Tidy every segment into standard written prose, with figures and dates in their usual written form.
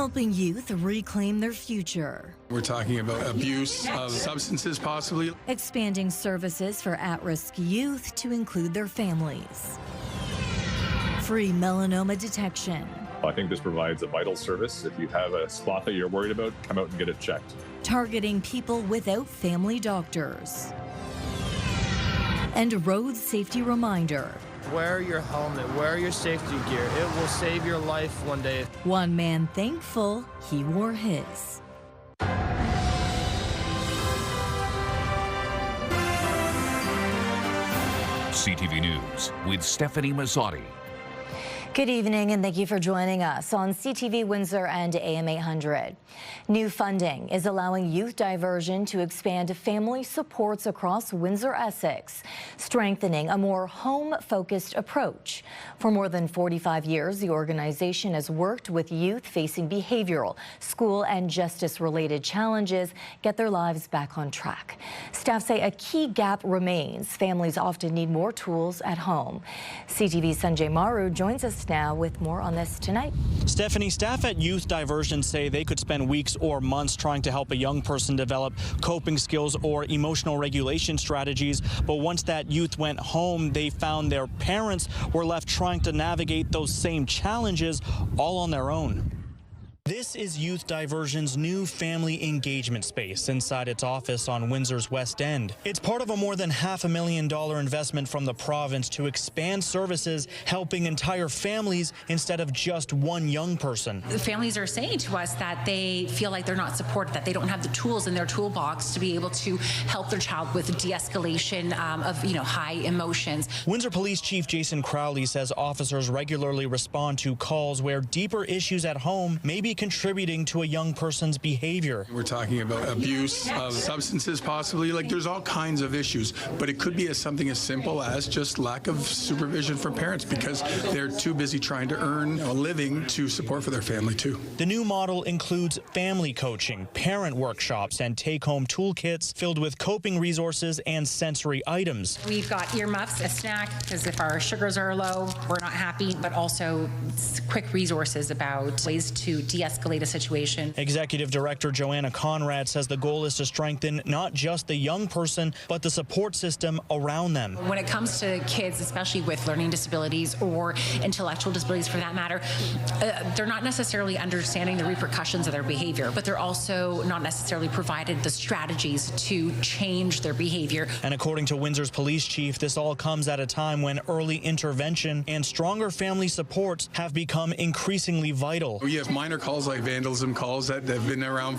helping youth reclaim their future. We're talking about abuse of substances, possibly. Expanding services for at-risk youth to include their families. Free melanoma detection. I think this provides a vital service. If you have a spot that you're worried about, come out and get it checked. Targeting people without family doctors. And a road safety reminder. Wear your helmet, wear your safety gear. It will save your life one day. One man thankful he wore his. CTV News with Stefanie Masotti. Good evening and thank you for joining us on CTV Windsor and AM 800. New funding is allowing Youth Diversion to expand family supports across Windsor-Essex, strengthening a more home-focused approach. For more than 45 years, the organization has worked with youth facing behavioral, school and justice-related challenges get their lives back on track. Staff say a key gap remains. Families often need more tools at home. CTV's Sanjay Maru joins us now with more on this tonight. Stefanie, staff at Youth Diversion say they could spend weeks or months trying to help a young person develop coping skills or emotional regulation strategies. But once that youth went home, they found their parents were left trying to navigate those same challenges all on their own. This is Youth Diversion's new family engagement space inside its office on Windsor's West End. It's part of a more than $500,000 investment from the province to expand services, helping entire families instead of just one young person. The families are saying to us that they feel like they're not supported, that they don't have the tools in their toolbox to be able to help their child with de-escalation of high emotions. Windsor Police Chief Jason Crowley says officers regularly respond to calls where deeper issues at home may be contributing to a young person's behavior. We're talking about abuse of substances, possibly. Like, there's all kinds of issues, but it could be something as simple as just lack of supervision from parents because they're too busy trying to earn a living to support for their family too. The new model includes family coaching, parent workshops, and take-home toolkits filled with coping resources and sensory items. We've got earmuffs, a snack, because if our sugars are low, we're not happy, but also quick resources about ways to de-escalate a situation. Executive Director Joanna Conrad says the goal is to strengthen not just the young person, but the support system around them. When it comes to kids, especially with learning disabilities or intellectual disabilities for that matter, they're not necessarily understanding the repercussions of their behavior, but they're also not necessarily provided the strategies to change their behavior. And according to Windsor's police chief, this all comes at a time when early intervention and stronger family supports have become increasingly vital. We have minor calls like vandalism calls that have been around,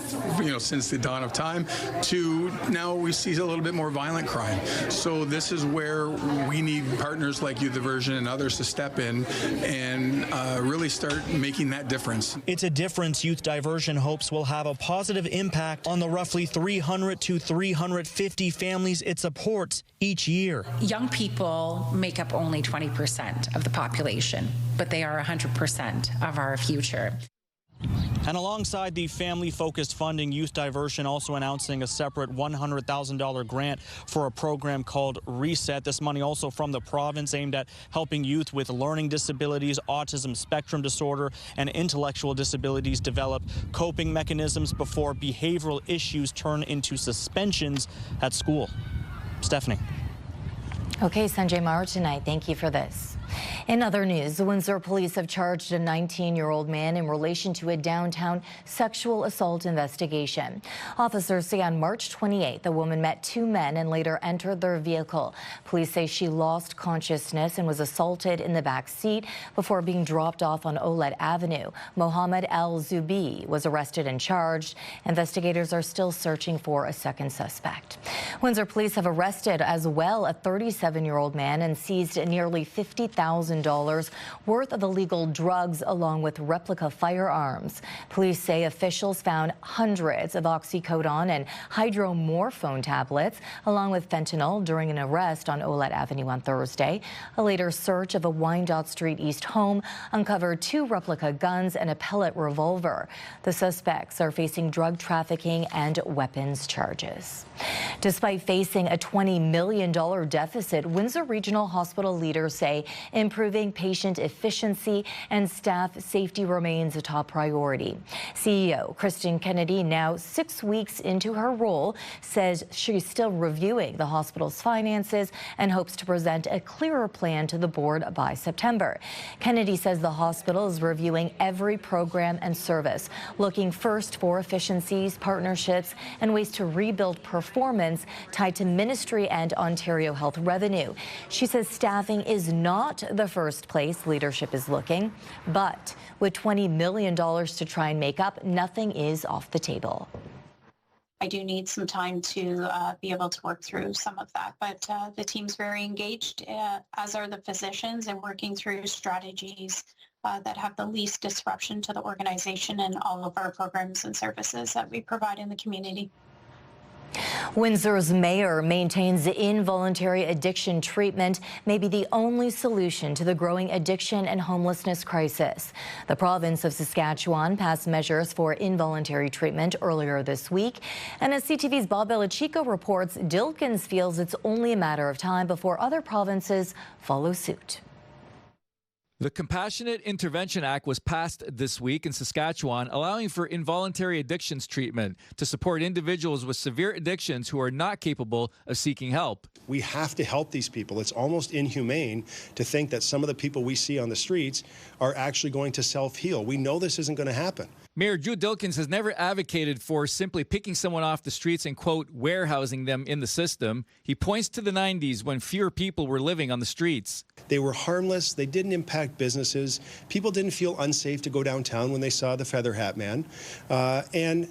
since the dawn of time, to now we see a little bit more violent crime. So this is where we need partners like Youth Diversion and others to step in and really start making that difference. It's a difference Youth Diversion hopes will have a positive impact on the roughly 300 to 350 families it supports each year. Young people make up only 20% of the population, but they are 100% of our future. And alongside the family-focused funding, Youth Diversion also announcing a separate $100,000 grant for a program called Reset. This money also from the province aimed at helping youth with learning disabilities, autism spectrum disorder, and intellectual disabilities develop coping mechanisms before behavioral issues turn into suspensions at school. Stefanie. Okay, Sanjay Maru tonight. Thank you for this. In other news, the Windsor police have charged a 19-year-old man in relation to a downtown sexual assault investigation. Officers say on March 28th, the woman met two men and later entered their vehicle. Police say she lost consciousness and was assaulted in the back seat before being dropped off on Olet Avenue. Mohammed Al-Zubi was arrested and charged. Investigators are still searching for a second suspect. Windsor police have arrested as well a 37-year-old man and seized nearly $50,000 worth of illegal drugs along with replica firearms. Police say officials found hundreds of oxycodone and hydromorphone tablets along with fentanyl during an arrest on Olet Avenue on Thursday. A later search of a Wyandotte Street East home uncovered two replica guns and a pellet revolver. The suspects are facing drug trafficking and weapons charges. Despite facing a $20 million deficit, Windsor Regional Hospital leaders say Improving patient efficiency and staff safety remains a top priority. CEO Kristen Kennedy, now 6 weeks into her role, says she's still reviewing the hospital's finances and hopes to present a clearer plan to the board by September. Kennedy says the hospital is reviewing every program and service, looking first for efficiencies, partnerships, and ways to rebuild performance tied to ministry and Ontario health revenue. She says staffing is not the first place leadership is looking, but with $20 million to try and make up, nothing is off the table. I do need some time to be able to work through some of that, but the team's very engaged, as are the physicians, in working through strategies that have the least disruption to the organization and all of our programs and services that we provide in the community. Windsor's mayor maintains involuntary addiction treatment may be the only solution to the growing addiction and homelessness crisis. The province of Saskatchewan passed measures for involuntary treatment earlier this week. And as CTV's Bob Belichico reports, Dilkins feels it's only a matter of time before other provinces follow suit. The Compassionate Intervention Act was passed this week in Saskatchewan, allowing for involuntary addictions treatment to support individuals with severe addictions who are not capable of seeking help. We have to help these people. It's almost inhumane to think that some of the people we see on the streets are actually going to self-heal. We know this isn't going to happen. Mayor Drew Dilkins has never advocated for simply picking someone off the streets and, quote, warehousing them in the system. He points to the 90s when fewer people were living on the streets. They were harmless. They didn't impact businesses. People didn't feel unsafe to go downtown when they saw the Feather Hat Man. And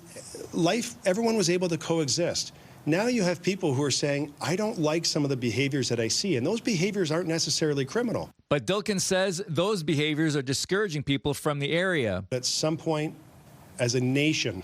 life, everyone was able to coexist. Now you have people who are saying, I don't like some of the behaviors that I see, and those behaviors aren't necessarily criminal. But Dilkins says those behaviors are discouraging people from the area. At some point, as a nation,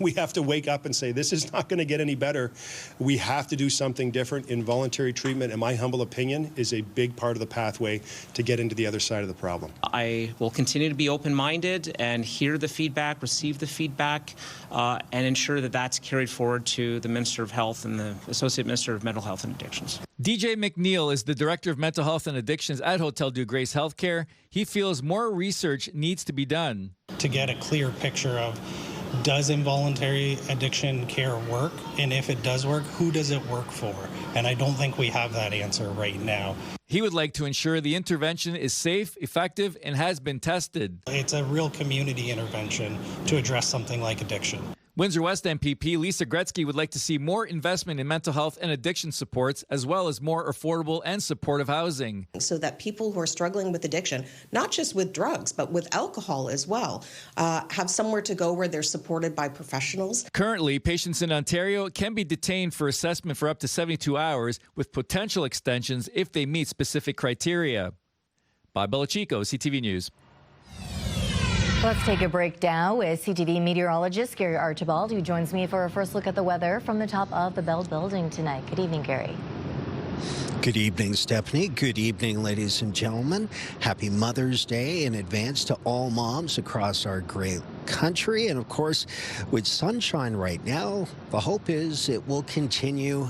we have to wake up and say, this is not going to get any better. We have to do something different. Involuntary treatment, in my humble opinion, is a big part of the pathway to get into the other side of the problem. I will continue to be open-minded and hear the feedback, receive the feedback, and ensure that that's carried forward to the Minister of Health and the Associate Minister of Mental Health and Addictions. DJ McNeil is the Director of Mental Health and Addictions at Hotel Dieu Grace Healthcare. He feels more research needs to be done to get a clear picture of, does involuntary addiction care work? And if it does work, who does it work for? And I don't think we have that answer right now. He would like to ensure the intervention is safe, effective, and has been tested. It's a real community intervention to address something like addiction. Windsor West MPP Lisa Gretzky would like to see more investment in mental health and addiction supports, as well as more affordable and supportive housing. So that people who are struggling with addiction, not just with drugs, but with alcohol as well, have somewhere to go where they're supported by professionals. Currently, patients in Ontario can be detained for assessment for up to 72 hours, with potential extensions if they meet specific criteria. Bob Belichico, CTV News. Let's take a break now with CTV meteorologist Gary Archibald, who joins me for a first look at the weather from the top of the Bell Building tonight. Good evening, Gary. Good evening, Stephanie. Good evening, ladies and gentlemen. Happy Mother's Day in advance to all moms across our great country. And of course, with sunshine right now, the hope is it will continue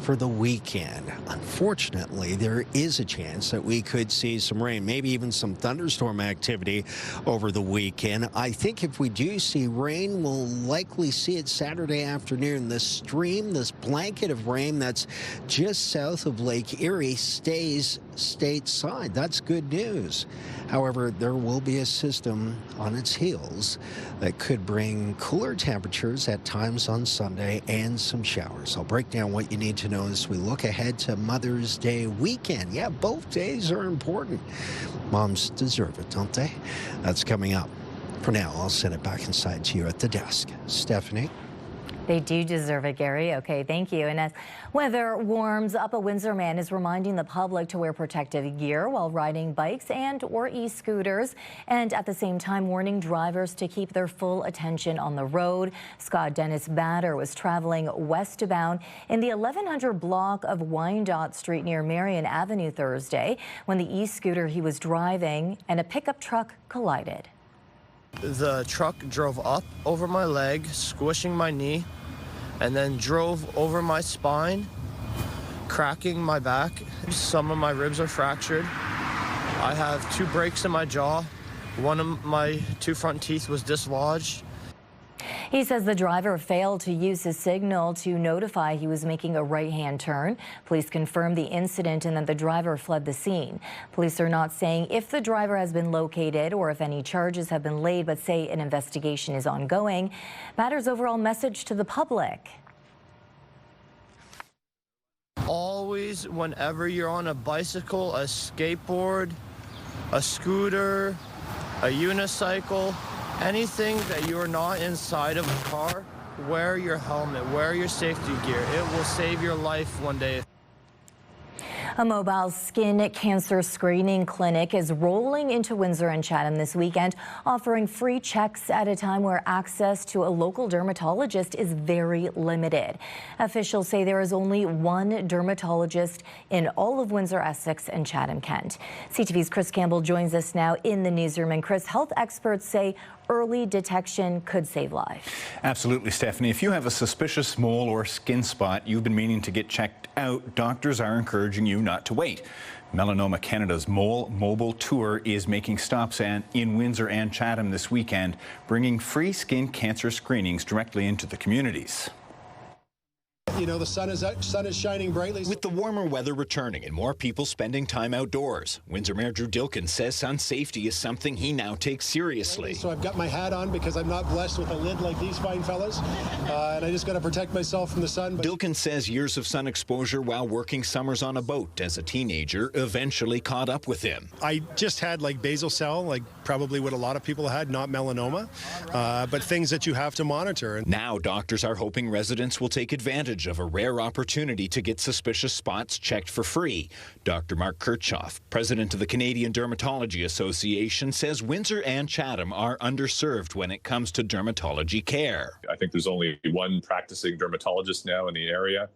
for the weekend. Unfortunately, there is a chance that we could see some rain, maybe even some thunderstorm activity over the weekend. I think if we do see rain, we'll likely see it Saturday afternoon. This stream, this blanket of rain that's just south of Lake Erie stays stateside. That's good news. However, there will be a system on its heels that could bring cooler temperatures at times on Sunday and some showers. I'll break down what you need to know as we look ahead to Mother's Day weekend. Yeah, both days are important. Moms deserve it, don't they? That's coming up. For now, I'll send it back inside to you at the desk. Stephanie? They do deserve it, Gary. Okay, thank you. And as weather warms up, a Windsor man is reminding the public to wear protective gear while riding bikes and or e-scooters, and at the same time warning drivers to keep their full attention on the road. Scott Dennis Batter was traveling westbound in the 1100 block of Wyandotte Street near Marion Avenue Thursday when the e-scooter he was driving and a pickup truck collided. The truck drove up over my leg, squishing my knee, and then drove over my spine, cracking my back. Some of my ribs are fractured. I have 2 breaks in my jaw. One of my 2 front teeth was dislodged. He says the driver failed to use his signal to notify he was making a right-hand turn. Police confirmed the incident and that the driver fled the scene. Police are not saying if the driver has been located or if any charges have been laid, but say an investigation is ongoing. Matter's overall message to the public. Always, whenever you're on a bicycle, a skateboard, a scooter, a unicycle, anything that you're not inside of a car, wear your helmet, wear your safety gear. It will save your life one day. A mobile skin cancer screening clinic is rolling into Windsor and Chatham this weekend, offering free checks at a time where access to a local dermatologist is very limited. Officials say there is only one dermatologist in all of Windsor-Essex and Chatham-Kent. CTV's Chris Campbell joins us now in the newsroom. And Chris, health experts say early detection could save lives. Absolutely, Stephanie. If you have a suspicious mole or skin spot you've been meaning to get checked out, doctors are encouraging you not to wait. Melanoma Canada's Mole Mobile Tour is making stops in Windsor and Chatham this weekend, bringing free skin cancer screenings directly into the communities. You know, the sun is shining brightly. With the warmer weather returning and more people spending time outdoors, Windsor Mayor Drew Dilkin says sun safety is something he now takes seriously. So I've got my hat on because I'm not blessed with a lid like these fine fellas, and I just got to protect myself from the sun. Dilkin says years of sun exposure while working summers on a boat as a teenager eventually caught up with him. I just had like basal cell, like probably what a lot of people had, not melanoma, but things that you have to monitor. Now doctors are hoping residents will take advantage of a rare opportunity to get suspicious spots checked for free. Dr. Mark Kirchhoff, president of the Canadian Dermatology Association, says Windsor and Chatham are underserved when it comes to dermatology care. I think there's only one practicing dermatologist now in the area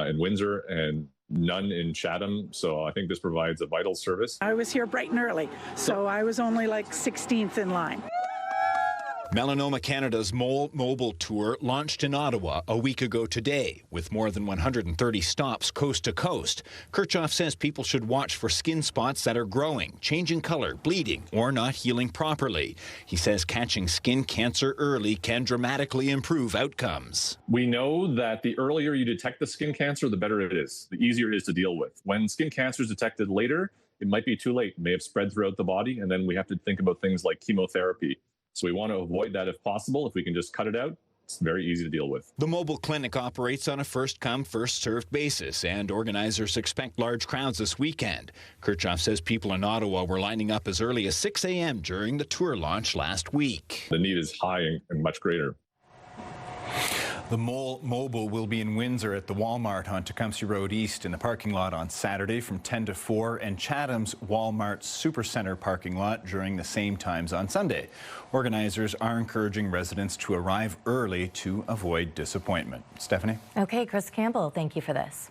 in Windsor and none in Chatham, so I think this provides a vital service. I was here bright and early, so I was only like 16th in line. Melanoma Canada's Mole Mobile Tour launched in Ottawa a week ago today, with more than 130 stops coast to coast. Kirchhoff says people should watch for skin spots that are growing, changing color, bleeding, or not healing properly. He says catching skin cancer early can dramatically improve outcomes. We know that the earlier you detect the skin cancer, the better it is, the easier it is to deal with. When skin cancer is detected later, it might be too late. It may have spread throughout the body, and then we have to think about things like chemotherapy. So we want to avoid that if possible. If we can just cut it out, it's very easy to deal with. The mobile clinic operates on a first-come, first-served basis, and organizers expect large crowds this weekend. Kirchhoff says people in Ottawa were lining up as early as 6 a.m. during the tour launch last week. The need is high and much greater. The Mole Mobile will be in Windsor at the Walmart on Tecumseh Road East in the parking lot on Saturday from 10 to 4 and Chatham's Walmart Supercenter parking lot during the same times on Sunday. Organizers are encouraging residents to arrive early to avoid disappointment. Stephanie? Okay, Chris Campbell, thank you for this.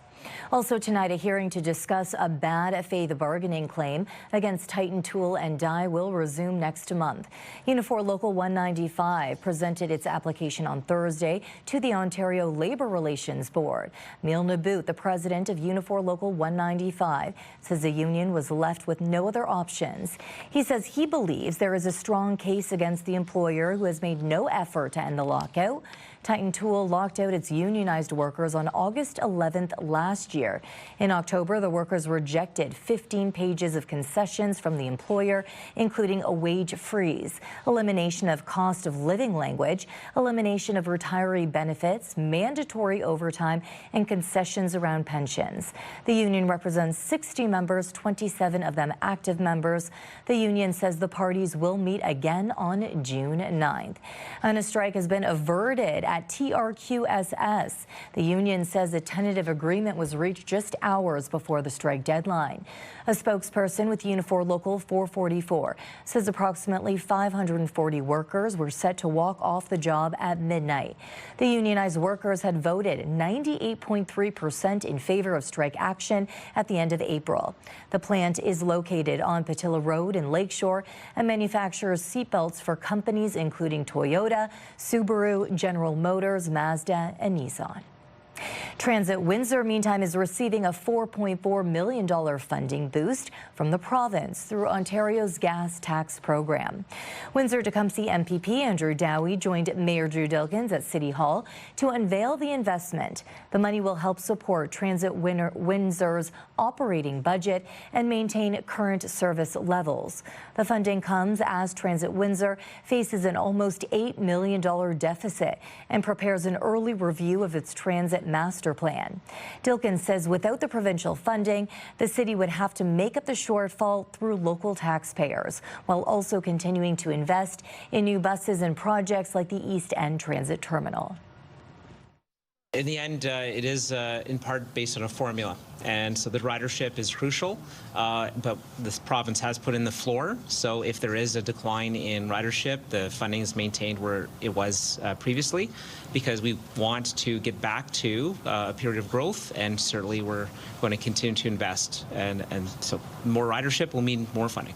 Also tonight, a hearing to discuss a bad faith bargaining claim against Titan Tool and Die will resume next month. Unifor Local 195 presented its application on Thursday to the Ontario Labour Relations Board. Neil Naboot, the president of Unifor Local 195, says the union was left with no other options. He says he believes there is a strong case against the employer who has made no effort to end the lockout. Titan Tool locked out its unionized workers on August 11th last year. In October, the workers rejected 15 pages of concessions from the employer, including a wage freeze, elimination of cost of living language, elimination of retiree benefits, mandatory overtime, and concessions around pensions. The union represents 60 members, 27 of them active members. The union says the parties will meet again on June 9th. And a strike has been averted at TRQSS. The union says a tentative agreement was reached just hours before the strike deadline. A spokesperson with Unifor Local 444 says approximately 540 workers were set to walk off the job at midnight. The unionized workers had voted 98.3% in favor of strike action at the end of April. The plant is located on Patilla Road in Lakeshore and manufactures seatbelts for companies including Toyota, Subaru, General Motors, Mazda, and Nissan. Transit Windsor, meantime, is receiving a $4.4 million funding boost from the province through Ontario's gas tax program. Windsor-Tecumseh MPP Andrew Dowie joined Mayor Drew Dilkens at City Hall to unveil the investment. The money will help support Transit Windsor's operating budget and maintain current service levels. The funding comes as Transit Windsor faces an almost $8 million deficit and prepares an early review of its transit master plan. Dilkens says without the provincial funding, the city would have to make up the shortfall through local taxpayers, while also continuing to invest in new buses and projects like the East End Transit Terminal. In the end, it is in part based on a formula, and so the ridership is crucial, but this province has put in the floor, so if there is a decline in ridership, the funding is maintained where it was previously, because we want to get back to a period of growth, and certainly we're going to continue to invest, and so more ridership will mean more funding.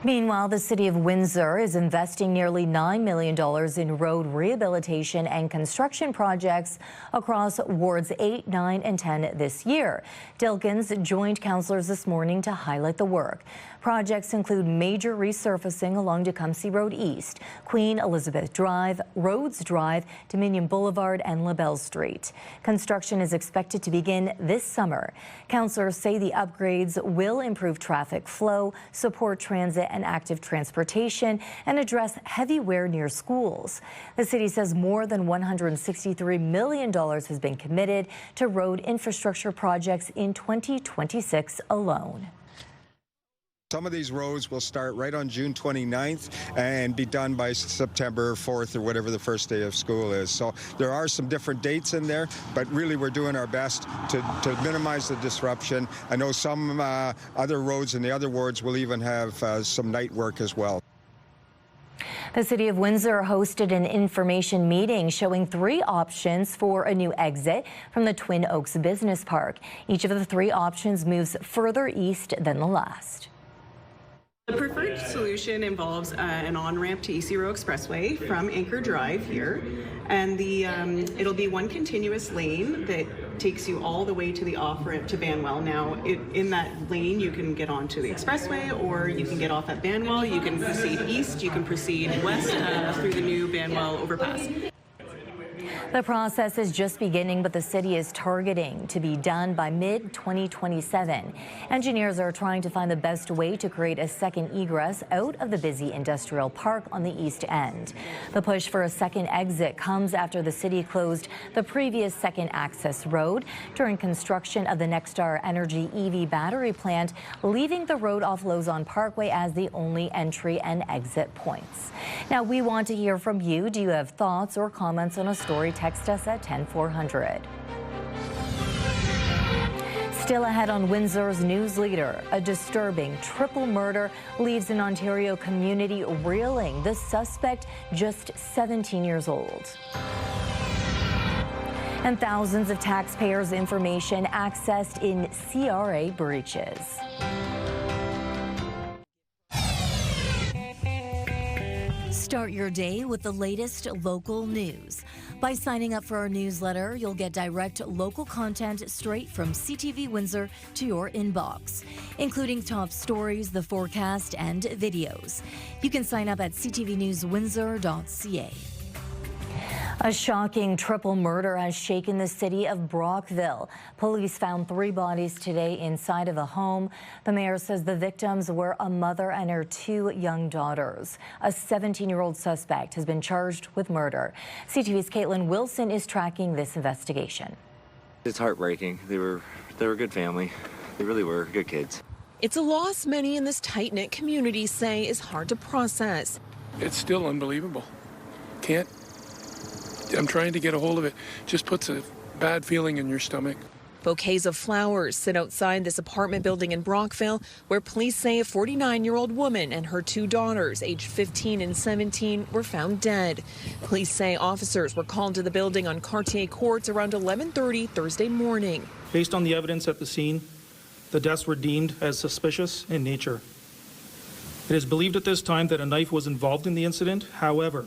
Meanwhile, the City of Windsor is investing nearly $9 million in road rehabilitation and construction projects across Wards 8, 9 and 10 this year. Dilkens joined councillors this morning to highlight the work. Projects include major resurfacing along Tecumseh Road East, Queen Elizabeth Drive, Rhodes Drive, Dominion Boulevard and LaBelle Street. Construction is expected to begin this summer. Councillors say the upgrades will improve traffic flow, support transit and active transportation, and address heavy wear near schools. The city says more than $163 million has been committed to road infrastructure projects in 2026 alone. Some of these roads will start right on June 29th and be done by September 4th or whatever the first day of school is. So there are some different dates in there, but really we're doing our best to minimize the disruption. I know some other roads in the other wards will even have some night work as well. The City of Windsor hosted an information meeting showing 3 options for a new exit from the Twin Oaks Business Park. Each of the 3 options moves further east than the last. The preferred solution involves an on-ramp to EC Row Expressway from Anchor Drive here, and it'll be one continuous lane that takes you all the way to the off-ramp to Banwell. Now, in that lane, you can get onto the expressway, or you can get off at Banwell. You can proceed east, you can proceed west through the new Banwell overpass. The process is just beginning, but the city is targeting to be done by mid-2027. Engineers are trying to find the best way to create a second egress out of the busy industrial park on the East End. The push for a second exit comes after the city closed the previous second access road during construction of the Nexstar Energy EV battery plant, leaving the road off Lozon Parkway as the only entry and exit points. Now, we want to hear from you. Do you have thoughts or comments on a story? Text us at 10400. Still ahead on Windsor's News Leader, a disturbing triple murder leaves an Ontario community reeling. The suspect just 17 years old. And thousands of taxpayers' information accessed in CRA breaches. Start your day with the latest local news. By signing up for our newsletter, you'll get direct local content straight from CTV Windsor to your inbox, including top stories, the forecast, and videos. You can sign up at ctvnewswindsor.ca. A shocking triple murder has shaken the city of Brockville. Police found 3 bodies today inside of a home. The mayor says the victims were a mother and her 2 young daughters. A 17-year-old suspect has been charged with murder. CTV's Caitlin Wilson is tracking this investigation. It's heartbreaking. They were a good family. They really were good kids. It's a loss many in this tight-knit community say is hard to process. It's still unbelievable. I'm trying to get a hold of it. Just puts a bad feeling in your stomach. Bouquets of flowers sit outside this apartment building in Brockville, where police say a 49-year-old woman and her 2 daughters, aged 15 and 17, were found dead. Police say officers were called to the building on Cartier Courts around 11:30 Thursday morning. Based on the evidence at the scene, the deaths were deemed as suspicious in nature. It is believed at this time that a knife was involved in the incident. However,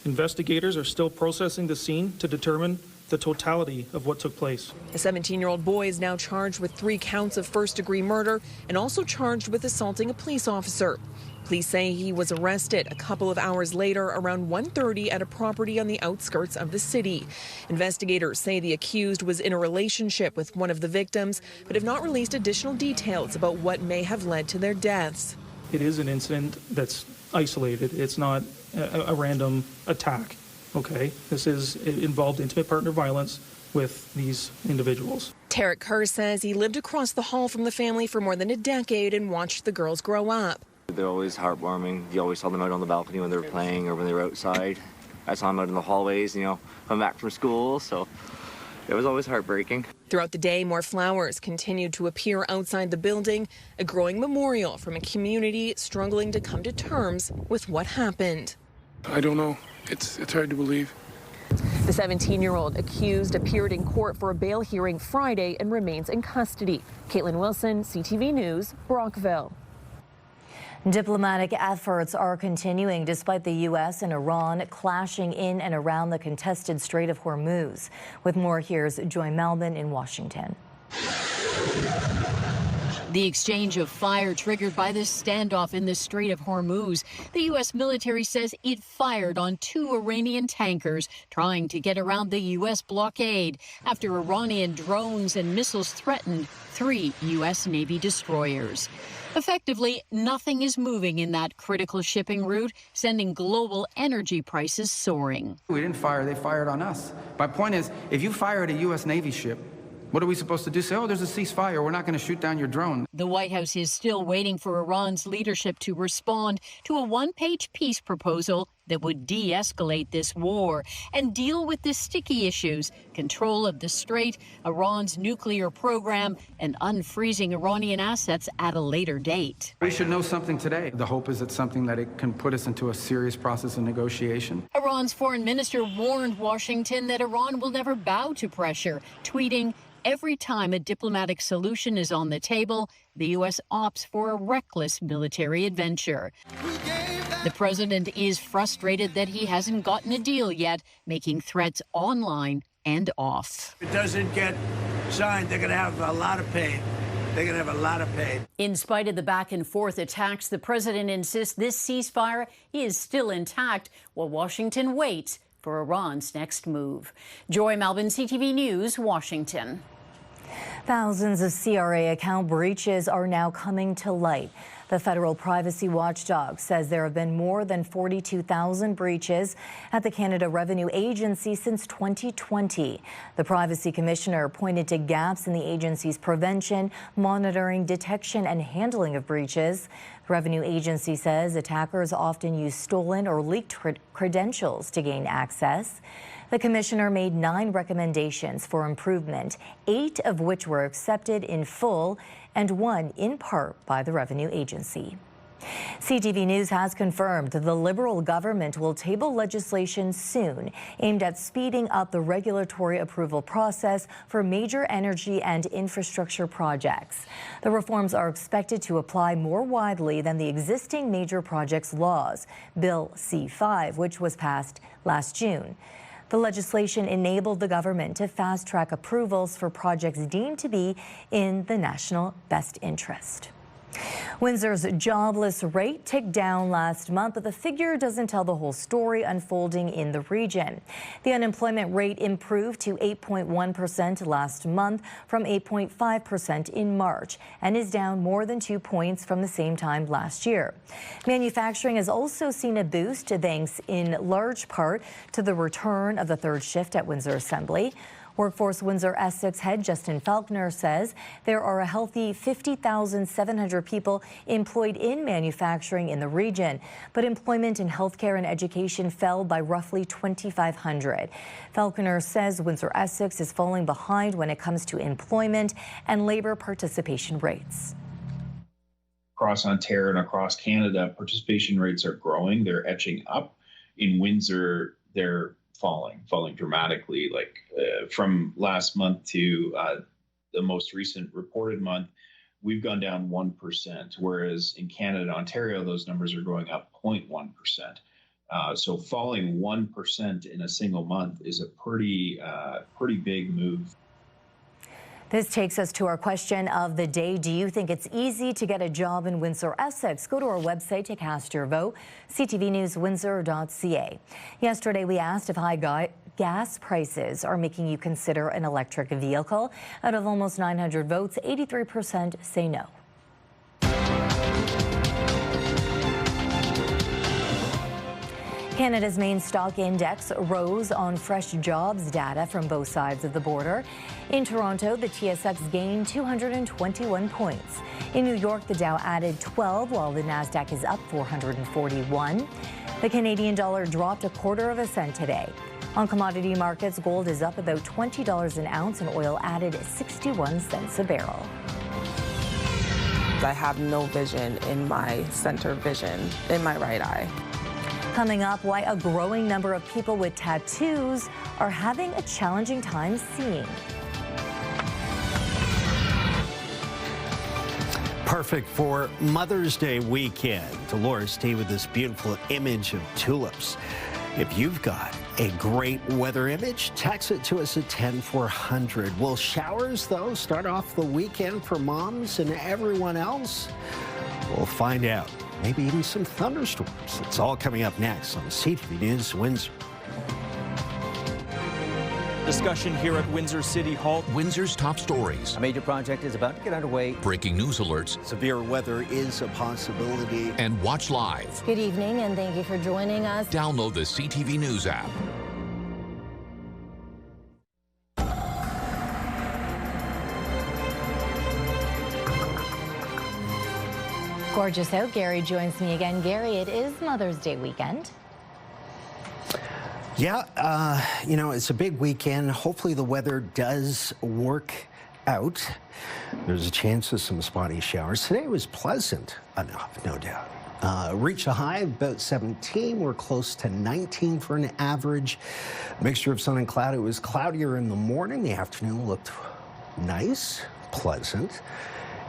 investigators are still processing the scene to determine the totality of what took place. The 17-year-old boy is now charged with 3 counts of first-degree murder and also charged with assaulting a police officer. Police say he was arrested a couple of hours later around 1:30 at a property on the outskirts of the city. Investigators say the accused was in a relationship with one of the victims, but have not released additional details about what may have led to their deaths. It is an incident that's isolated. It's not a random attack, okay? It involved intimate partner violence with these individuals. Tarek Kerr says he lived across the hall from the family for more than a decade and watched the girls grow up. They're always heartwarming. You always saw them out on the balcony when they were playing or when they were outside. I saw them out in the hallways, coming back from school, so it was always heartbreaking. Throughout the day, more flowers continued to appear outside the building, a growing memorial from a community struggling to come to terms with what happened. I don't know. It's hard to believe. The 17-year-old accused appeared in court for a bail hearing Friday and remains in custody. Caitlin Wilson, CTV News, Brockville. Diplomatic efforts are continuing despite the U.S. and Iran clashing in and around the contested Strait of Hormuz. With more, here's Joy Melvin in Washington. The exchange of fire triggered by this standoff in the Strait of Hormuz. The U.S. military says it fired on 2 Iranian tankers trying to get around the U.S. blockade after Iranian drones and missiles threatened 3 U.S. Navy destroyers. Effectively, nothing is moving in that critical shipping route, sending global energy prices soaring. We didn't fire, they fired on us. My point is, if you fire at a U.S. Navy ship, what are we supposed to do? Say, oh, there's a ceasefire, we're not going to shoot down your drone. The White House is still waiting for Iran's leadership to respond to a 1-page peace proposal that would de-escalate this war and deal with the sticky issues: control of the strait, Iran's nuclear program, and unfreezing Iranian assets at a later date. We should know something today. The hope is it's something that it can put us into a serious process of negotiation. Iran's foreign minister warned Washington that Iran will never bow to pressure, tweeting, "Every time a diplomatic solution is on the table, the U.S. opts for a reckless military adventure." The president is frustrated that he hasn't gotten a deal yet, making threats online and off. If it doesn't get signed, they're going to have a lot of pain. They're going to have a lot of pain. In spite of the back and forth attacks, the president insists this ceasefire is still intact while Washington waits for Iran's next move. Joy Melvin, CTV News, Washington. Thousands of CRA account breaches are now coming to light. The federal privacy watchdog says there have been more than 42,000 breaches at the Canada Revenue Agency since 2020. The privacy commissioner pointed to gaps in the agency's prevention, monitoring, detection, and handling of breaches. The Revenue Agency says attackers often use stolen or leaked credentials to gain access. The commissioner made 9 recommendations for improvement, 8 of which were accepted in full and 1 in part by the Revenue Agency. CTV News has confirmed the Liberal government will table legislation soon aimed at speeding up the regulatory approval process for major energy and infrastructure projects. The reforms are expected to apply more widely than the existing major projects laws, Bill C-5, which was passed last June. The legislation enabled the government to fast-track approvals for projects deemed to be in the national best interest. Windsor's jobless rate ticked down last month, but the figure doesn't tell the whole story unfolding in the region. The unemployment rate improved to 8.1% last month from 8.5% in March and is down more than 2 points from the same time last year. Manufacturing has also seen a boost thanks in large part to the return of the third shift at Windsor Assembly. Workforce Windsor-Essex head Justin Falconer says there are a healthy 50,700 people employed in manufacturing in the region, but employment in healthcare and education fell by roughly 2,500. Falconer says Windsor-Essex is falling behind when it comes to employment and labor participation rates. Across Ontario and across Canada, participation rates are growing. They're edging up. In Windsor, they're falling dramatically. From last month to the most recent reported month, we've gone down 1%, whereas in Canada and Ontario, those numbers are going up 0.1%. So falling 1% in a single month is a pretty big move. This takes us to our question of the day. Do you think it's easy to get a job in Windsor-Essex? Go to our website to cast your vote, ctvnewswindsor.ca. Yesterday, we asked if high gas prices are making you consider an electric vehicle. Out of almost 900 votes, 83% say no. Canada's main stock index rose on fresh jobs data from both sides of the border. In Toronto, the TSX gained 221 points. In New York, the Dow added 12, while the Nasdaq is up 441. The Canadian dollar dropped 1/4 cent today. On commodity markets, gold is up about $20 an ounce and oil added 61 cents a barrel. I have no vision in my center vision in my right eye. Coming up, why a growing number of people with tattoos are having a challenging time seeing. Perfect for Mother's Day weekend. Dolores, stay with this beautiful image of tulips. If you've got a great weather image, text it to us at 10400. Will showers, though, start off the weekend for moms and everyone else? We'll find out. Maybe even some thunderstorms. It's all coming up next on CTV News Windsor. Discussion here at Windsor City Hall. Windsor's top stories. A major project is about to get underway. Breaking news alerts. Severe weather is a possibility. And watch live. Good evening, and thank you for joining us. Download the CTV News app. Gorgeous out. Gary joins me again. Gary, it is Mother's Day weekend. Yeah, you know, it's a big weekend. Hopefully the weather does work out. There's a chance of some spotty showers. Today was pleasant enough, no doubt. Reached a high of about 17. We're close to 19 for an average. Mixture of sun and cloud. It was cloudier in the morning. The afternoon looked nice, pleasant.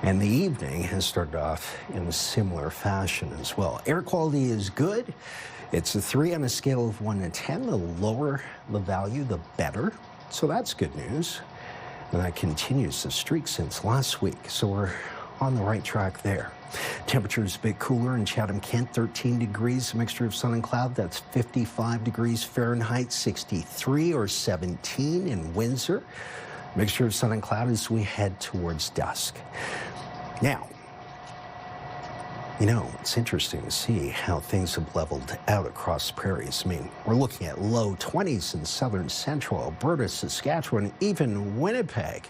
And the evening has started off in a similar fashion as well. Air quality is good. It's a 3 on a scale of 1 to 10. The lower the value, the better. So that's good news. And that continues the streak since last week. So we're on the right track there. Temperature is a bit cooler in Chatham-Kent, 13 degrees, a mixture of sun and cloud. That's 55 degrees Fahrenheit, 63 or 17 in Windsor. Mixture of sun and cloud as we head towards dusk. Now, you know, it's interesting to see how things have leveled out across the prairies. I mean, we're looking at low 20s in southern central Alberta, Saskatchewan, even Winnipeg.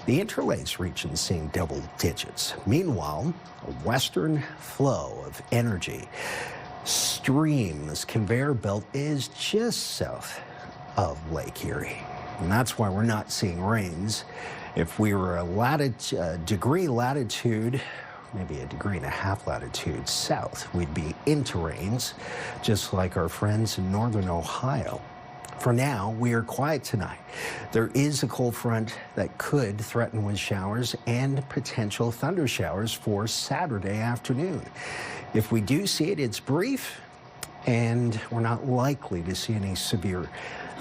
The Interlakes region seeing double digits. Meanwhile, a western flow of energy streams conveyor belt is just south of Lake Erie. And that's why we're not seeing rains. If we were a degree latitude, maybe a degree and a half latitude south, we'd be into rains, just like our friends in northern Ohio. For now, we are quiet tonight. There is a cold front that could threaten with showers and potential thunder showers for Saturday afternoon. If we do see it, it's brief, and we're not likely to see any severe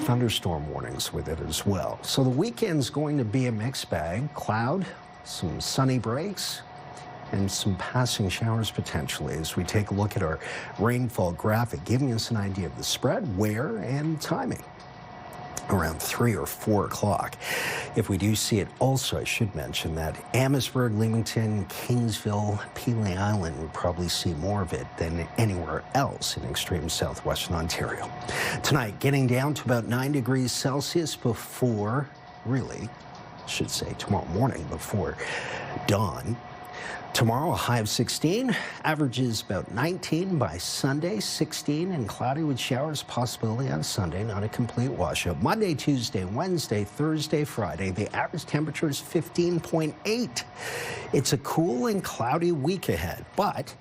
thunderstorm warnings with it as well. So the weekend's going to be a mixed bag. Cloud, some sunny breaks, and some passing showers potentially as we take a look at our rainfall graphic, giving us an idea of the spread, where, and timing. Around 3 or 4 o'clock. If we do see it also, I should mention that Amherstburg, Leamington, Kingsville, Pelee Island would probably see more of it than anywhere else in extreme southwestern Ontario. Tonight, getting down to about 9 degrees Celsius before, really, I should say tomorrow morning before dawn. Tomorrow, a high of 16, averages about 19 by Sunday, 16 and cloudy with showers, possibility on Sunday, not a complete washout. Monday, Tuesday, Wednesday, Thursday, Friday, the average temperature is 15.8. It's a cool and cloudy week ahead, but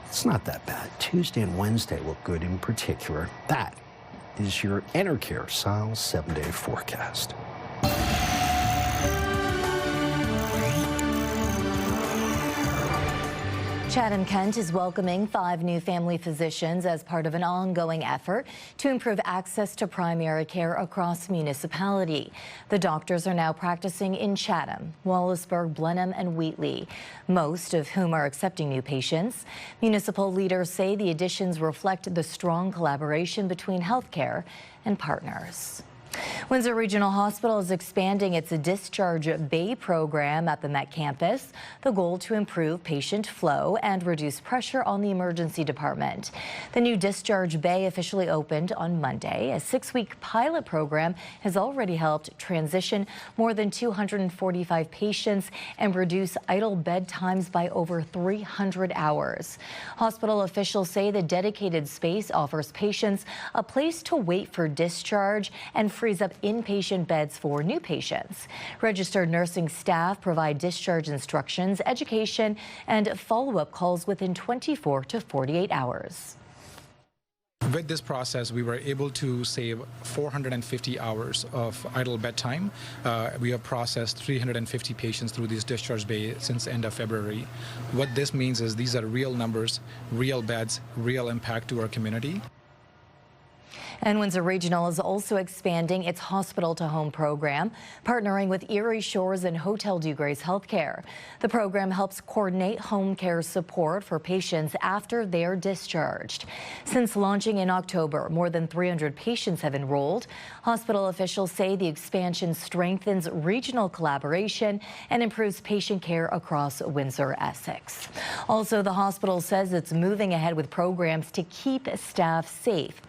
it's not that bad. Tuesday and Wednesday look good in particular. That is your Enercare Style 7-day forecast. Chatham-Kent is welcoming 5 new family physicians as part of an ongoing effort to improve access to primary care across municipality. The doctors are now practicing in Chatham, Wallaceburg, Blenheim and Wheatley, most of whom are accepting new patients. Municipal leaders say the additions reflect the strong collaboration between healthcare and partners. Windsor Regional Hospital is expanding its discharge bay program at the Met campus, the goal to improve patient flow and reduce pressure on the emergency department. The new discharge bay officially opened on Monday. A 6-week pilot program has already helped transition more than 245 patients and reduce idle bed times by over 300 hours. Hospital officials say the dedicated space offers patients a place to wait for discharge and frees up inpatient beds for new patients. Registered nursing staff provide discharge instructions, education, and follow-up calls within 24 to 48 hours. With this process, we were able to save 450 hours of idle bed time. We have processed 350 patients through this discharge bay since end of February. What this means is these are real numbers, real beds, real impact to our community. And Windsor Regional is also expanding its hospital-to-home program, partnering with Erie Shores and Hotel Dieu Grace Healthcare. The program helps coordinate home care support for patients after they are discharged. Since launching in October, more than 300 patients have enrolled. Hospital officials say the expansion strengthens regional collaboration and improves patient care across Windsor-Essex. Also, the hospital says it's moving ahead with programs to keep staff safe.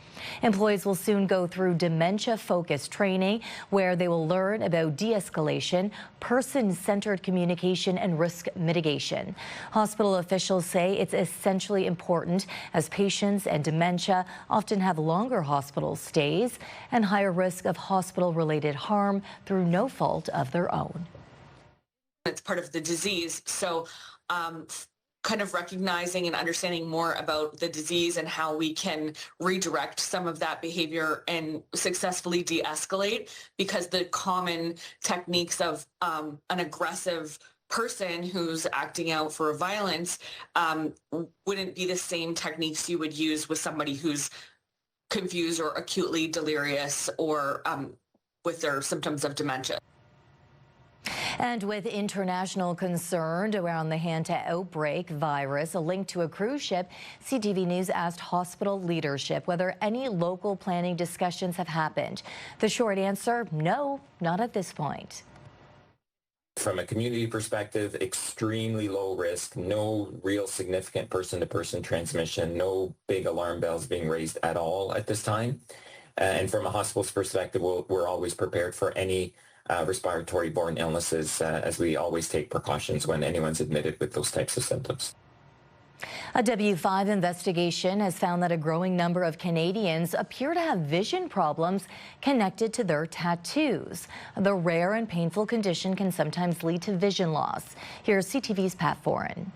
Employees will soon go through dementia-focused training where they will learn about de-escalation, person-centered communication, and risk mitigation. Hospital officials say it's essentially important as patients and dementia often have longer hospital stays and higher risk of hospital-related harm through no fault of their own. It's part of the disease, so kind of recognizing and understanding more about the disease and how we can redirect some of that behavior and successfully de-escalate, because the common techniques of an aggressive person who's acting out for violence wouldn't be the same techniques you would use with somebody who's confused or acutely delirious or with their symptoms of dementia. And with international concern around the Hanta outbreak virus, a link to a cruise ship, CTV News asked hospital leadership whether any local planning discussions have happened. The short answer, no, not at this point. From a community perspective, extremely low risk, no real significant person-to-person transmission, no big alarm bells being raised at all at this time. And from a hospital's perspective, we're always prepared for any respiratory-borne illnesses, as we always take precautions when anyone's admitted with those types of symptoms. A W5 investigation has found that a growing number of Canadians appear to have vision problems connected to their tattoos. The rare and painful condition can sometimes lead to vision loss. Here's CTV's Pat Foran.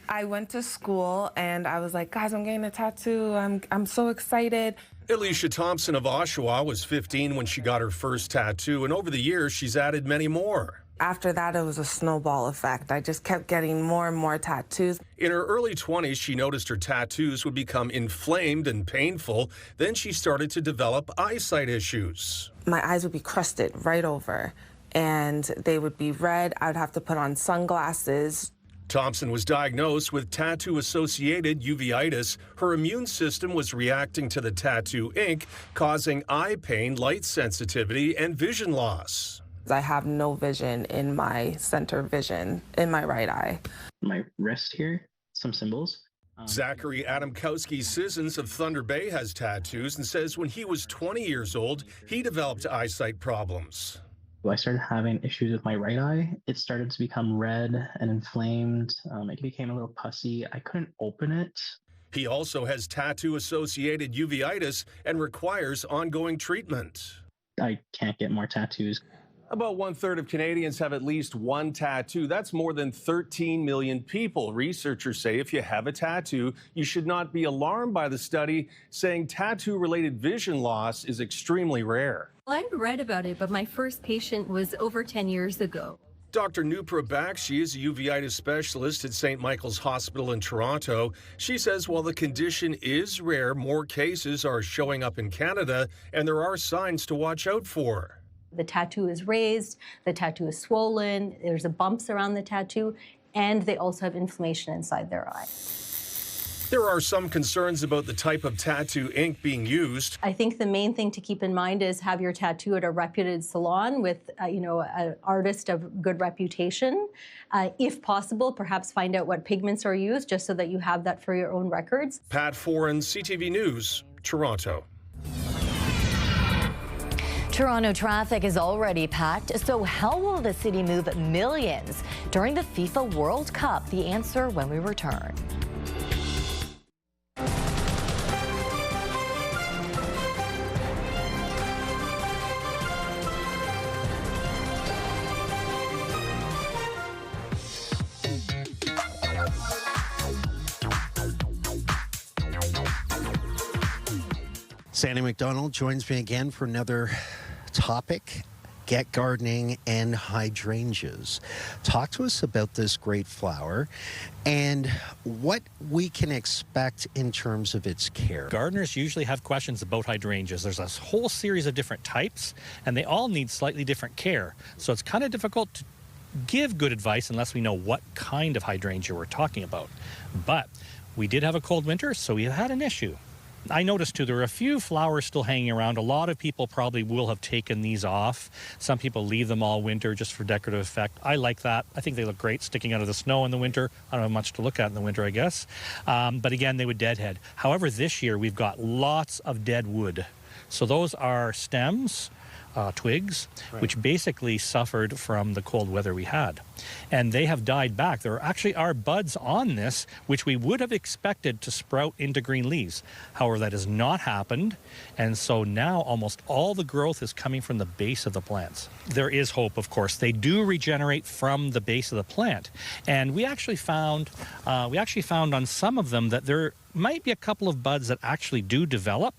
I went to school and I was like, guys, I'm getting a tattoo. I'm so excited. Alicia Thompson of Oshawa was 15 when she got her first tattoo, and over the years, she's added many more. After that, it was a snowball effect. I just kept getting more and more tattoos. In her early 20s, she noticed her tattoos would become inflamed and painful. Then she started to develop eyesight issues. My eyes would be crusted right over, and they would be red. I would have to put on sunglasses. Thompson was diagnosed with tattoo-associated uveitis. Her immune system was reacting to the tattoo ink, causing eye pain, light sensitivity, and vision loss. I have no vision in my center vision in my right eye. My wrist here, some symbols. Zachary Adamkowski-Sissons of Thunder Bay has tattoos and says when he was 20 years old, he developed eyesight problems. I started having issues with my right eye. It started to become red and inflamed. It became a little pussy. I couldn't open it. He also has tattoo-associated uveitis and requires ongoing treatment. I can't get more tattoos. About 1/3 of Canadians have at least one tattoo. That's more than 13 million people. Researchers say if you have a tattoo, you should not be alarmed by the study, saying tattoo-related vision loss is extremely rare. Well, I read about it, but my first patient was over 10 years ago. Dr. Nupra Bakshi is a uveitis specialist at St. Michael's Hospital in Toronto. She says while the condition is rare, more cases are showing up in Canada, and there are signs to watch out for. The tattoo is raised, the tattoo is swollen, there's bumps around the tattoo, and they also have inflammation inside their eye. There are some concerns about the type of tattoo ink being used. I think the main thing to keep in mind is have your tattoo at a reputed salon with, an artist of good reputation. If possible, perhaps find out what pigments are used just so that you have that for your own records. Pat Foran, CTV News, Toronto. Toronto traffic is already packed, so how will the city move millions during the FIFA World Cup? The answer when we return. Sandy McDonald joins me again for another topic, get gardening and hydrangeas. Talk to us about this great flower and what we can expect in terms of its care. Gardeners usually have questions about hydrangeas. There's a whole series of different types, and they all need slightly different care. So it's kind of difficult to give good advice unless we know what kind of hydrangea we're talking about. But we did have a cold winter, so we had an issue. I noticed, too, there are a few flowers still hanging around. A lot of people probably will have taken these off. Some people leave them all winter just for decorative effect. I like that. I think they look great sticking out of the snow in the winter. I don't have much to look at in the winter, I guess. But again, they would deadhead. However, this year we've got lots of dead wood. So those are stems, twigs, which basically suffered from the cold weather we had. And they have died back. There actually are buds on this, which we would have expected to sprout into green leaves. However, that has not happened. And so now almost all the growth is coming from the base of the plants. There is hope, of course. They do regenerate from the base of the plant. And we actually found on some of them that there might be a couple of buds that actually do develop.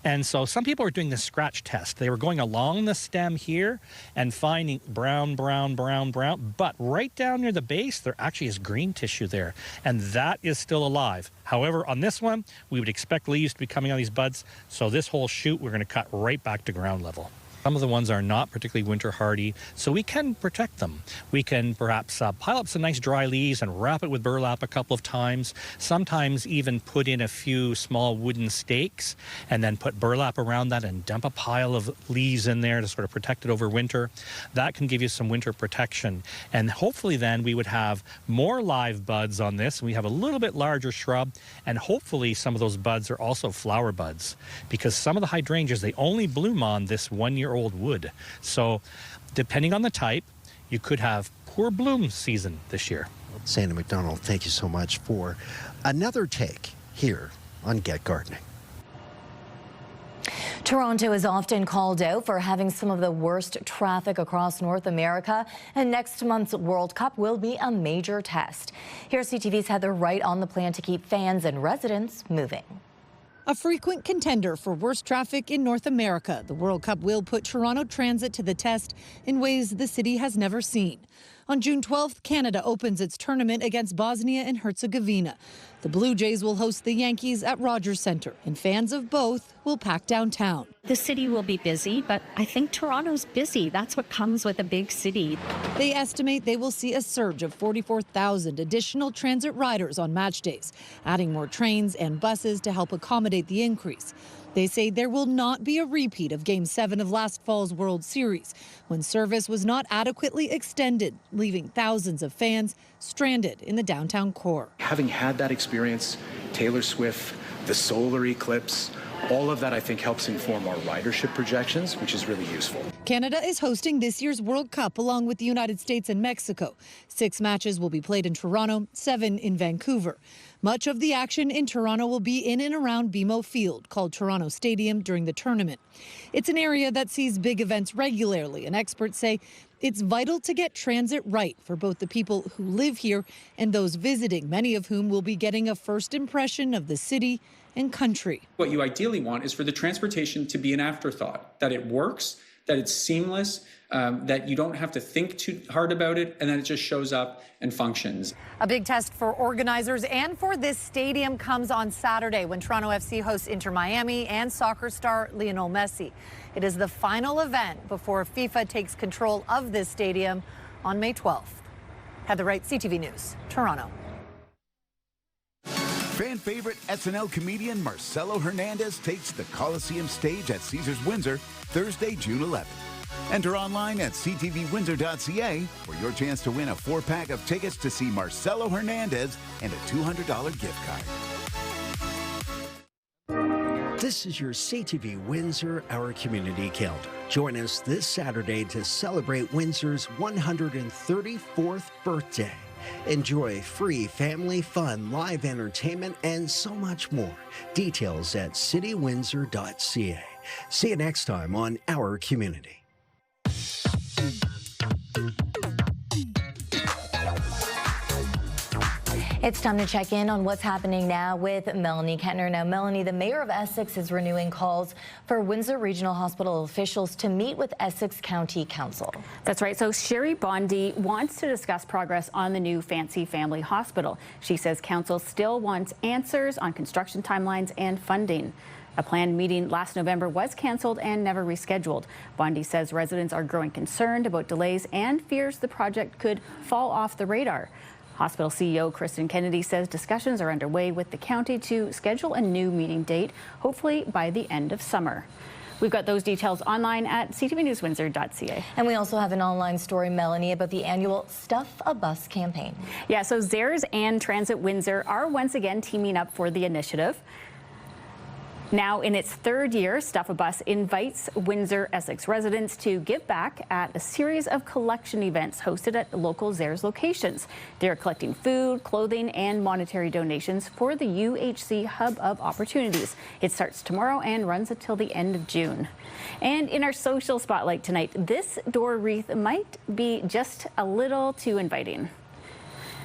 And so some people are doing the scratch test. They were going along the stem here and finding brown, brown, brown, brown, but right down near the base, there actually is green tissue there, and that is still alive. However, on this one, we would expect leaves to be coming on these buds, so this whole shoot we're going to cut right back to ground level. Some of the ones are not particularly winter hardy, so we can protect them. We can perhaps pile up some nice dry leaves and wrap it with burlap a couple of times, sometimes even put in a few small wooden stakes and then put burlap around that and dump a pile of leaves in there to sort of protect it over winter. That can give you some winter protection. And hopefully then we would have more live buds on this. We have a little bit larger shrub, and hopefully some of those buds are also flower buds, because some of the hydrangeas, they only bloom on this 1-year-old wood. So depending on the type, you could have poor bloom season this year. Sandy McDonald, thank you so much for another take here on Get Gardening. Toronto is often called out for having some of the worst traffic across North America, and next month's World Cup will be a major test. Here's CTV's Heather Wright on the plan to keep fans and residents moving. A frequent contender for worst traffic in North America, the World Cup will put Toronto Transit to the test in ways the city has never seen. On June 12th, Canada opens its tournament against Bosnia and Herzegovina. The Blue Jays will host the Yankees at Rogers Centre, and fans of both will pack downtown. The city will be busy, but I think Toronto's busy. That's what comes with a big city. They estimate they will see a surge of 44,000 additional transit riders on match days, adding more trains and buses to help accommodate the increase. They say there will not be a repeat of Game 7 of last fall's World Series, when service was not adequately extended, leaving thousands of fans stranded in the downtown core. Having had that experience, Taylor Swift, the solar eclipse, all of that I think helps inform our ridership projections, which is really useful. Canada is hosting this year's World Cup along with the United States and Mexico. 6 matches will be played in Toronto, 7 in Vancouver. Much of the action in Toronto will be in and around BMO Field, called Toronto Stadium, during the tournament. It's an area that sees big events regularly, and experts say it's vital to get transit right for both the people who live here and those visiting, many of whom will be getting a first impression of the city and country. What you ideally want is for the transportation to be an afterthought, that it works, that it's seamless, that you don't have to think too hard about it, and then it just shows up and functions. A big test for organizers and for this stadium comes on Saturday when Toronto FC hosts Inter Miami and soccer star Lionel Messi. It is the final event before FIFA takes control of this stadium on May 12th. Heather Wright, CTV News, Toronto. Fan favorite SNL comedian Marcelo Hernandez takes the Coliseum stage at Caesars Windsor Thursday, June 11th. Enter online at ctvwindsor.ca for your chance to win a 4-pack of tickets to see Marcelo Hernandez and a $200 gift card. This is your CTV Windsor, our community calendar. Join us this Saturday to celebrate Windsor's 134th birthday. Enjoy free family fun, live entertainment, and so much more. Details at citywindsor.ca. See you next time on Our Community. It's time to check in on what's happening now with Melanie Kettner. Now, Melanie, the mayor of Essex is renewing calls for Windsor Regional Hospital officials to meet with Essex County Council. That's right. So Sherry Bondi wants to discuss progress on the new Fancy Family Hospital. She says council still wants answers on construction timelines and funding. A planned meeting last November was canceled and never rescheduled. Bondi says residents are growing concerned about delays and fears the project could fall off the radar. Hospital CEO Kristen Kennedy says discussions are underway with the county to schedule a new meeting date, hopefully by the end of summer. We've got those details online at ctvnewswindsor.ca. And we also have an online story, Melanie, about the annual Stuff a Bus campaign. Yeah, so Zares and Transit Windsor are once again teaming up for the initiative. Now, in its third year, Stuff a Bus invites Windsor-Essex residents to give back at a series of collection events hosted at local Zares locations. They're collecting food, clothing, and monetary donations for the UHC Hub of Opportunities. It starts tomorrow and runs until the end of June. And in our social spotlight tonight, this door wreath might be just a little too inviting.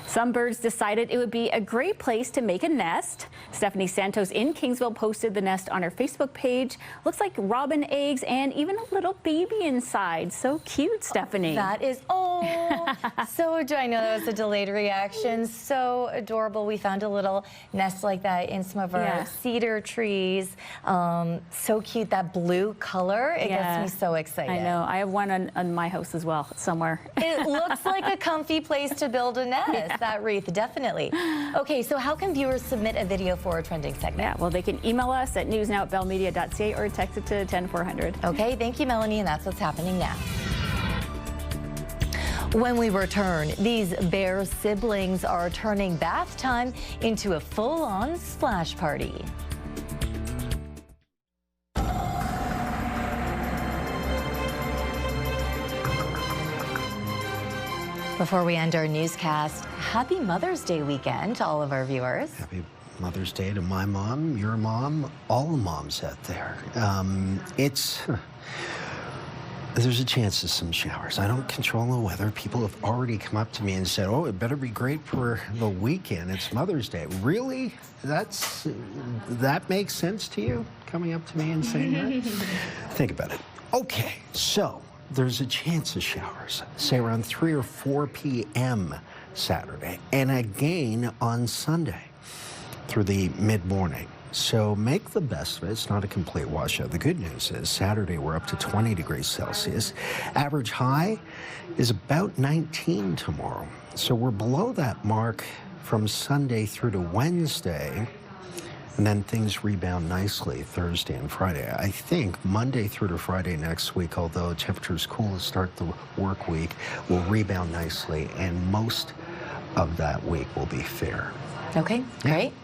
Some birds decided it would be a great place to make a nest. Stefanie Santos in Kingsville posted the nest on her Facebook page. Looks like robin eggs and even a little baby inside. So cute, Stefanie. That is, so do I know that was a delayed reaction. So adorable. We found a little nest like that in some of our cedar trees. So cute, that blue color. It gets me so excited. I know. I have one on my house as well, somewhere. It looks like a comfy place to build a nest. That wreath, definitely. Okay, so how can viewers submit a video for a trending segment? Yeah, well, they can email us at newsnow@bellmedia.ca or text it to 10400. Okay, thank you, Melanie, and that's what's happening now. When we return, these bear siblings are turning bath time into a full-on splash party. Before we end our newscast, happy Mother's Day weekend to all of our viewers. Happy Mother's Day to my mom, your mom, all the moms out there. There's a chance of some showers. I don't control the weather. People have already come up to me and said, oh, it better be great for the weekend. It's Mother's Day. Really? That makes sense to you, coming up to me and saying that? Think about it. Okay, so there's a chance of showers, say around 3 or 4 p.m. Saturday, and again on Sunday through the mid-morning. So make the best of it. It's not a complete washout. The good news is Saturday we're up to 20 degrees Celsius. Average high is about 19 tomorrow. So we're below that mark from Sunday through to Wednesday. And then things rebound nicely Thursday and Friday. I think Monday through to Friday next week, although temperatures cool to start the work week, will rebound nicely, and most of that week will be fair. Okay, great.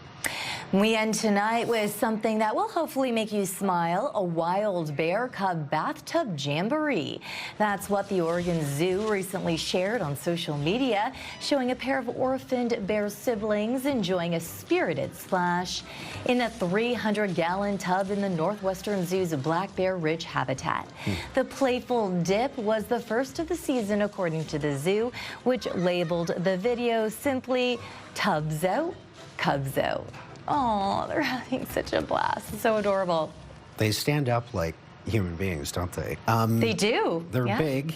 We end tonight with something that will hopefully make you smile, a wild bear cub bathtub jamboree. That's what the Oregon Zoo recently shared on social media, showing a pair of orphaned bear siblings enjoying a spirited splash in a 300-gallon tub in the Northwestern Zoo's Black Bear Ridge habitat. The playful dip was the first of the season, according to the zoo, which labeled the video simply "Tubs Out, Cubs Out." Oh, they're having such a blast. It's so adorable. They stand up like human beings, don't they? They do. They're big.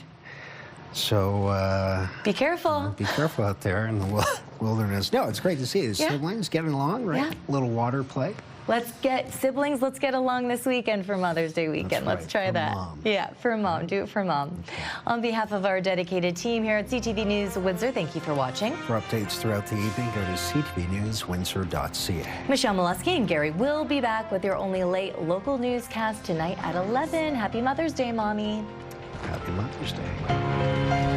So be careful. Be careful out there in the wilderness. No, it's great to see the siblings getting along, right? Yeah. A little water play. Let's get along this weekend for Mother's Day weekend. Right, Let's try for that. Mom. Yeah, for Mom. Do it for Mom. Okay. On behalf of our dedicated team here at CTV News Windsor, thank you for watching. For updates throughout the evening, go to ctvnewswindsor.ca. Michelle Molesky and Gary will be back with your only late local newscast tonight at 11. Happy Mother's Day, Mommy. Happy Mother's Day.